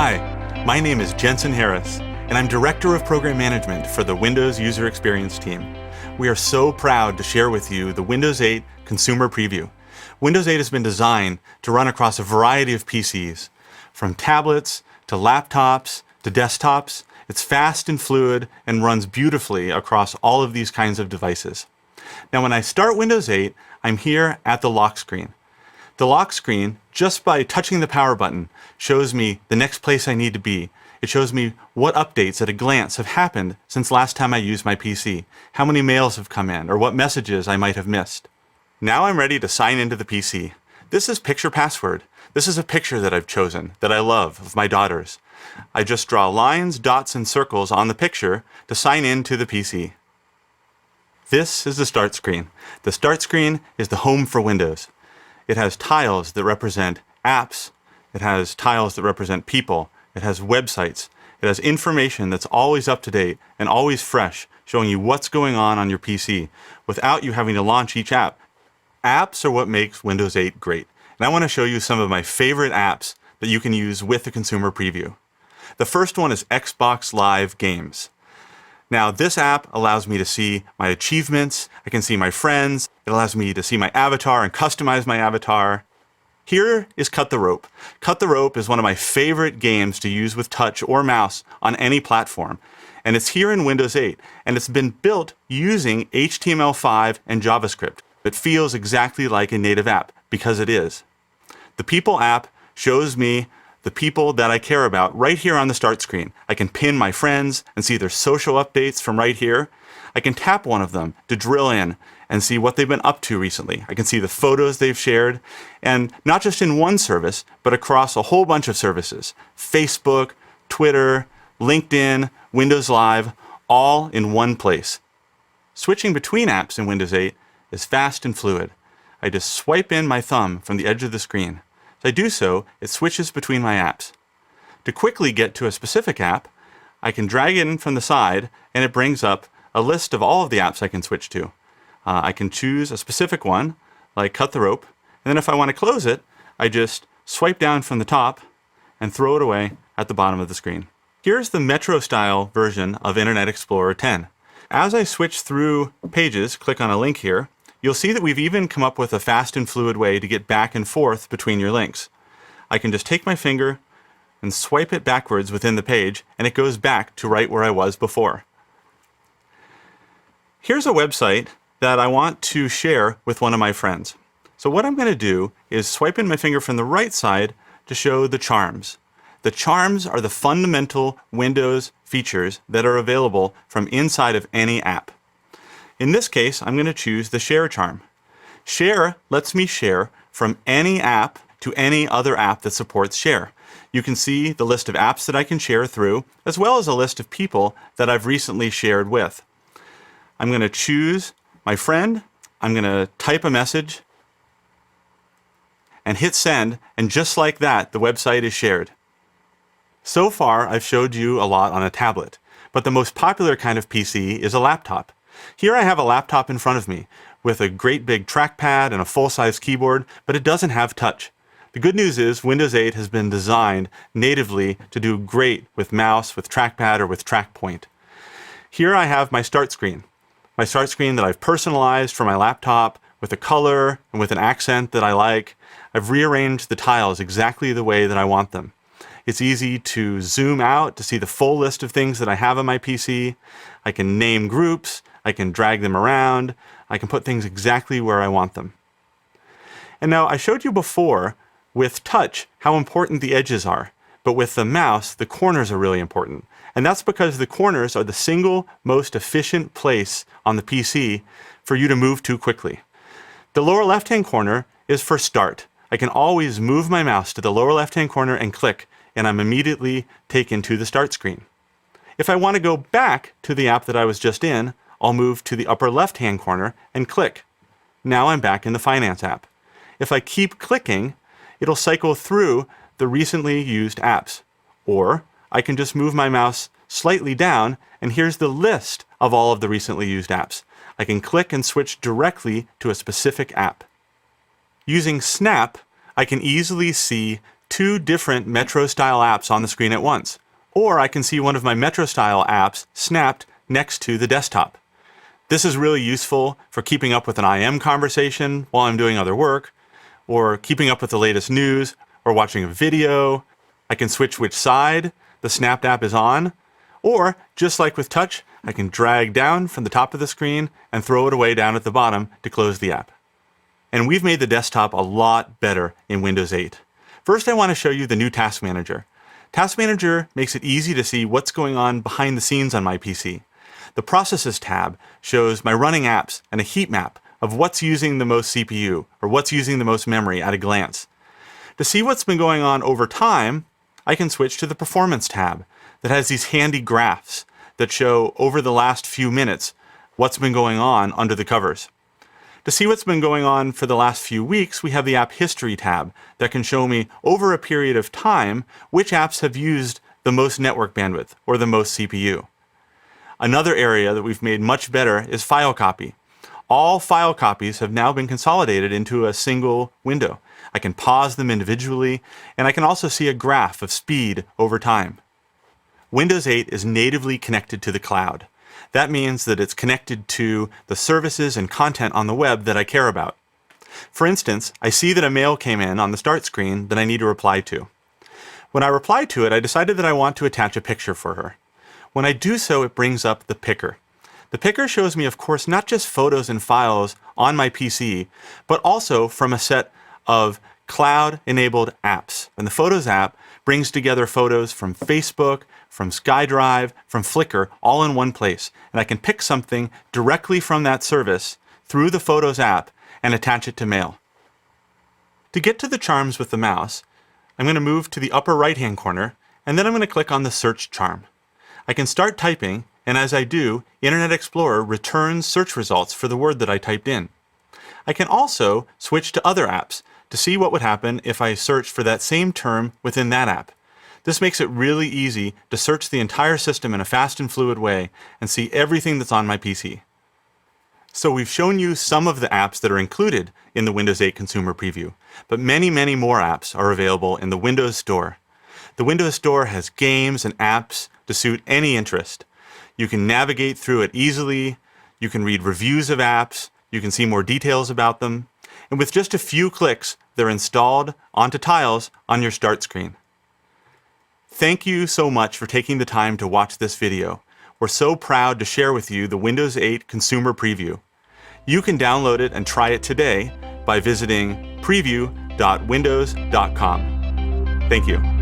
Hi, my name is Jensen Harris, and I'm Director of Program Management for the Windows User Experience team. We are so proud to share with you the Windows 8 Consumer Preview. Windows 8 has been designed to run across a variety of PCs, from tablets to laptops to desktops. It's fast and fluid and runs beautifully across all of these kinds of devices. Now, when I start Windows 8, I'm here at the lock screen. The lock screen, just by touching the power button, shows me the next place I need to be. It shows me what updates at a glance have happened since last time I used my PC, how many mails have come in, or what messages I might have missed. Now I'm ready to sign into the PC. This is Picture Password. This is a picture that I've chosen, that I love, of my daughter's. I just draw lines, dots, and circles on the picture to sign in to the PC. This is the start screen. The start screen is the home for Windows. It has tiles that represent apps. It has tiles that represent people. It has websites. It has information that's always up to date and always fresh, showing you what's going on your PC without you having to launch each app. Apps are what makes Windows 8 great. And I want to show you some of my favorite apps that you can use with the Consumer Preview. The first one is Xbox Live Games. Now, this app allows me to see my achievements. I can see my friends. It allows me to see my avatar and customize my avatar. Here is Cut the Rope. Cut the Rope is one of my favorite games to use with touch or mouse on any platform. And it's here in Windows 8. And it's been built using HTML5 and JavaScript. It feels exactly like a native app because it is. The People app shows me the people that I care about right here on the start screen. I can pin my friends and see their social updates from right here. I can tap one of them to drill in and see what they've been up to recently. I can see the photos they've shared, and not just in one service, but across a whole bunch of services. Facebook, Twitter, LinkedIn, Windows Live, all in one place. Switching between apps in Windows 8 is fast and fluid. I just swipe in my thumb from the edge of the screen. As I do so, it switches between my apps. To quickly get to a specific app, I can drag it in from the side, and it brings up a list of all of the apps I can switch to. I can choose a specific one, like Cut the Rope, and then if I want to close it, I just swipe down from the top and throw it away at the bottom of the screen. Here's the Metro-style version of Internet Explorer 10. As I switch through pages, click on a link here, you'll see that we've even come up with a fast and fluid way to get back and forth between your links. I can just take my finger and swipe it backwards within the page, and it goes back to right where I was before. Here's a website that I want to share with one of my friends. So what I'm going to do is swipe in my finger from the right side to show the charms. The charms are the fundamental Windows features that are available from inside of any app. In this case, I'm going to choose the Share charm. Share lets me share from any app to any other app that supports Share. You can see the list of apps that I can share through, as well as a list of people that I've recently shared with. I'm going to choose my friend. I'm going to type a message and hit send, and just like that, the website is shared. So far, I've showed you a lot on a tablet, but the most popular kind of PC is a laptop. Here I have a laptop in front of me with a great big trackpad and a full-size keyboard, but it doesn't have touch. The good news is Windows 8 has been designed natively to do great with mouse, with trackpad, or with track point. Here I have my start screen that I've personalized for my laptop with a color and with an accent that I like. I've rearranged the tiles exactly the way that I want them. It's easy to zoom out to see the full list of things that I have on my PC. I can name groups. I can drag them around. I can put things exactly where I want them. And now I showed you before with touch how important the edges are. But with the mouse, the corners are really important. And that's because the corners are the single most efficient place on the PC for you to move to quickly. The lower left-hand corner is for start. I can always move my mouse to the lower left-hand corner and click, and I'm immediately taken to the start screen. If I want to go back to the app that I was just in, I'll move to the upper left-hand corner and click. Now I'm back in the Finance app. If I keep clicking, it'll cycle through the recently used apps. Or I can just move my mouse slightly down, and here's the list of all of the recently used apps. I can click and switch directly to a specific app. Using Snap, I can easily see two different Metro-style apps on the screen at once, or I can see one of my Metro-style apps snapped next to the desktop. This is really useful for keeping up with an IM conversation while I'm doing other work, or keeping up with the latest news, or watching a video. I can switch which side the snapped app is on, or just like with touch, I can drag down from the top of the screen and throw it away down at the bottom to close the app. And we've made the desktop a lot better in Windows 8. First, I want to show you the new Task Manager. Task Manager makes it easy to see what's going on behind the scenes on my PC. The Processes tab shows my running apps and a heat map of what's using the most CPU or what's using the most memory at a glance. To see what's been going on over time, I can switch to the Performance tab that has these handy graphs that show over the last few minutes what's been going on under the covers. To see what's been going on for the last few weeks, we have the App History tab that can show me over a period of time which apps have used the most network bandwidth or the most CPU. Another area that we've made much better is File Copy. All file copies have now been consolidated into a single window. I can pause them individually, and I can also see a graph of speed over time. Windows 8 is natively connected to the cloud. That means that it's connected to the services and content on the web that I care about. For instance, I see that a mail came in on the start screen that I need to reply to. When I reply to it, I decided that I want to attach a picture for her. When I do so, it brings up the picker. The picker shows me, of course, not just photos and files on my PC, but also from a set of cloud-enabled apps. And the Photos app brings together photos from Facebook, from SkyDrive, from Flickr, all in one place. And I can pick something directly from that service through the Photos app and attach it to Mail. To get to the charms with the mouse, I'm going to move to the upper right-hand corner, and then I'm going to click on the Search charm. I can start typing, and as I do, Internet Explorer returns search results for the word that I typed in. I can also switch to other apps to see what would happen if I search for that same term within that app. This makes it really easy to search the entire system in a fast and fluid way and see everything that's on my PC. So we've shown you some of the apps that are included in the Windows 8 Consumer Preview, but many, many more apps are available in the Windows Store. The Windows Store has games and apps to suit any interest. You can navigate through it easily, you can read reviews of apps, you can see more details about them, and with just a few clicks, they're installed onto tiles on your start screen. Thank you so much for taking the time to watch this video. We're so proud to share with you the Windows 8 Consumer Preview. You can download it and try it today by visiting preview.windows.com. Thank you.